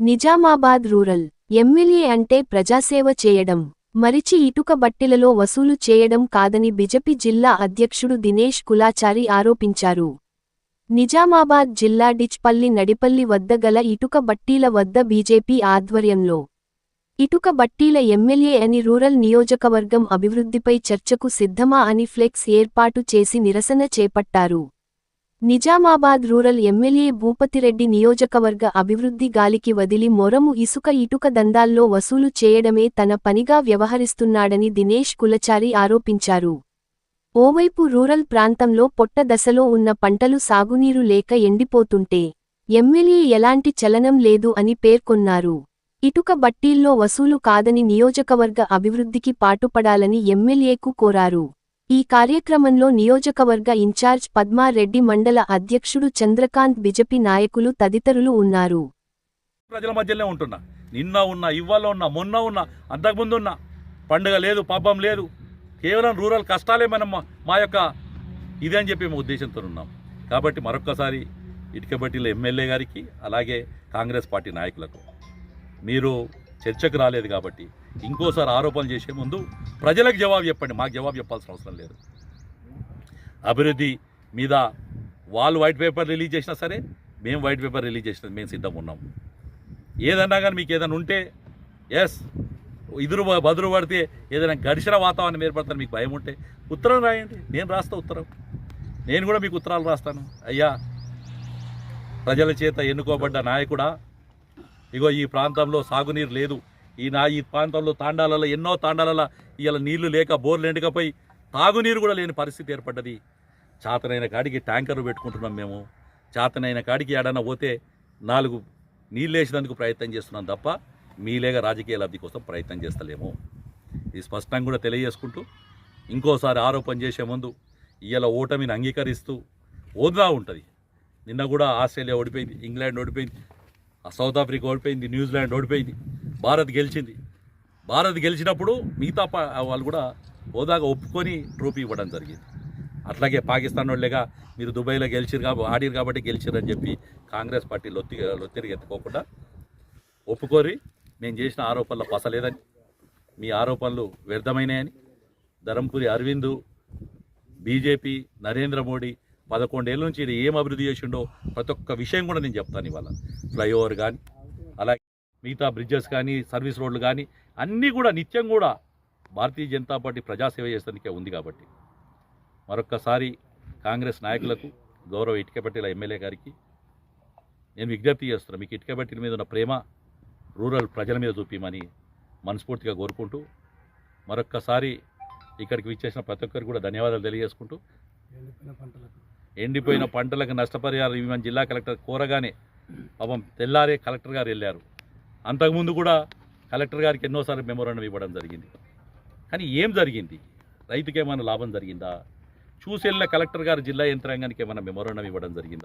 Nizamabad rural MLA అంటే ప్రజాసేవ చేయడం, మరిచి ఇటుక బట్టిలలో వసూలు చేయడం కాదని బీజేపీ జిల్లా అధ్యక్షుడు దినేష్ కులాచారి ఆరోపించారు. నిజామాబాద్ జిల్లా డిచ్పల్లి నడిపల్లి వద్ద గల ఇటుక బట్టీల వద్ద బీజేపీ ఆధ్వర్యంలో ఇటుక బట్టీల ఎమ్మెల్యే అని రూరల్ నియోజకవర్గం అభివృద్ధిపై చర్చకు సిద్ధమా అని ఫ్లెక్స్ ఏర్పాటు చేసి నిరసన చేపట్టారు. నిజామాబాద్ రూరల్ ఎమ్మెల్యే భూపతిరెడ్డి నియోజకవర్గ అభివృద్ధి గాలికి వదిలి మొరము ఇసుక ఇటుక దందాల్లో వసూలు చేయడమే తన పనిగా వ్యవహరిస్తున్నాడని దినేష్ కులచారి ఆరోపించారు. ఓవైపు రూరల్ ప్రాంతంలో పొట్ట దశలో ఉన్న పంటలు సాగునీరు లేక ఎండిపోతుంటే ఎమ్మెల్యే ఎలాంటి చలనం లేదు అని పేర్కొన్నారు. ఇటుక బట్టీల్లో వసూలు కాదని నియోజకవర్గ అభివృద్ధికి పాటుపడాలని ఎమ్మెల్యేకు కోరారు. ఈ కార్యక్రమంలో నియోజకవర్గ ఇన్ఛార్జ్ పద్మారెడ్డి, మండల అధ్యక్షుడు చంద్రకాంత్, బీజేపీ నాయకులు తదితరులు ఉన్నారు. ప్రజల మధ్యలో ఉంటున్నా, నిన్న ఉన్నా, ఇవాళ ఉన్నా, మొన్న ఉన్నా, అంతకుముందు ఉన్నా, పండుగ లేదు, పాపం లేదు, కేవలం రూరల్ కష్టాలే మనం మా యొక్క ఇదే అని చెప్పి మేము ఉద్దేశంతో ఉన్నాం. కాబట్టి మరొక్కసారి ఇటుకబట్టిల ఎమ్మెల్యే గారికి అలాగే కాంగ్రెస్ పార్టీ నాయకులకు, మీరు చర్చకు రాలేదు కాబట్టి ఇంకోసారి ఆరోపణలు చేసే ముందు ప్రజలకు జవాబు చెప్పండి, మాకు జవాబు చెప్పాల్సిన అవసరం లేదు. అభివృద్ధి మీద వాళ్ళు వైట్ పేపర్ రిలీజ్ చేసినా సరే, మేము వైట్ పేపర్ రిలీజ్ చేసినా మేము సిద్ధంగా ఉన్నాం. ఏదన్నా కానీ మీకు ఏదైనా ఉంటే ఎస్ బదులు పడితే ఏదైనా గడిచిన వాతావరణం ఏర్పడతాను, మీకు భయం ఉంటే ఉత్తరం రాయండి, నేను రాస్తా ఉత్తరం, నేను కూడా మీకు ఉత్తరాలు రాస్తాను. అయ్యా, ప్రజల చేత ఎన్నుకోబడ్డ నాయకుడా, ఇగో ఈ ప్రాంతంలో సాగునీరు లేదు, ఈ ప్రాంతంలో తాండాలలో ఎన్నో తాండాలలో ఇవాళ నీళ్లు లేక బోర్లు ఎండకపోయి తాగునీరు కూడా లేని పరిస్థితి ఏర్పడ్డది. చేతనైన కాడికి ట్యాంకర్లు పెట్టుకుంటున్నాం మేము, చేతనైన కాడికి ఏడన్నా పోతే 4 నీళ్ళు వేసేందుకు ప్రయత్నం చేస్తున్నాం తప్ప మీలేగా రాజకీయ లబ్ధి కోసం ప్రయత్నం చేస్తలేము. ఇది స్పష్టంగా కూడా తెలియజేసుకుంటూ ఇంకోసారి ఆరోపణ చేసే ముందు ఇవాళ ఓటమిని అంగీకరిస్తూ ఓదా ఉంటుంది. నిన్న కూడా ఆస్ట్రేలియా ఓడిపోయింది, ఇంగ్లాండ్ ఓడిపోయింది, సౌత్ ఆఫ్రికా ఓడిపోయింది, న్యూజిలాండ్ ఓడిపోయింది, భారత్ గెలిచింది. భారత్ గెలిచినప్పుడు మిగతా వాళ్ళు కూడా హోదాగా ఒప్పుకొని ట్రోఫీ ఇవ్వడం జరిగింది. అట్లాగే పాకిస్తాన్ వాళ్ళేగా మీరు దుబాయ్లో ఆడిరు కాబట్టి గెలిచిరని చెప్పి కాంగ్రెస్ పార్టీ లొత్తిరిగి ఎత్తుకోకుండా ఒప్పుకోరి మేము చేసిన ఆరోపణలు పసలేదని, మీ ఆరోపణలు వ్యర్థమైనాయని, ధరంపురి అరవింద్, బీజేపీ, నరేంద్ర మోడీ 11 ఏళ్ళ నుంచి ఏం అభివృద్ధి చేసిండో ప్రతి ఒక్క విషయం కూడా నేను చెప్తాను. ఇవాళ ఫ్లైఓవర్ కానీ అలాగే మిగతా బ్రిడ్జెస్ కానీ సర్వీస్ రోడ్లు కానీ అన్నీ కూడా నిత్యం కూడా భారతీయ జనతా పార్టీ ప్రజాసేవ చేసేందుకే ఉంది. కాబట్టి మరొక్కసారి కాంగ్రెస్ నాయకులకు, గౌరవ ఇటుకబట్టిల ఎమ్మెల్యే గారికి నేను విజ్ఞప్తి చేస్తున్నాను, మీకు ఇటుకబట్టిల మీద ఉన్న ప్రేమ రూరల్ ప్రజల మీద చూపిమని మనస్ఫూర్తిగా కోరుకుంటూ, మరొక్కసారి ఇక్కడికి విచ్చేసిన ప్రతి ఒక్కరికి కూడా ధన్యవాదాలు తెలియజేసుకుంటూ, ఎండిపోయిన పంటలకు నష్టపరిహారం ఇవ్వమని జిల్లా కలెక్టర్ కోరగానే పాపం తెల్లారే కలెక్టర్ గారు వెళ్ళారు. అంతకుముందు కూడా కలెక్టర్ గారికి ఎన్నోసార్లు మెమోరాండం ఇవ్వడం జరిగింది. కానీ ఏం జరిగింది? రైతుకి ఏమైనా లాభం జరిగిందా? చూసి వెళ్ళిన కలెక్టర్ గారు జిల్లా యంత్రాంగానికి ఏమైనా మెమోరాండం ఇవ్వడం జరిగిందా?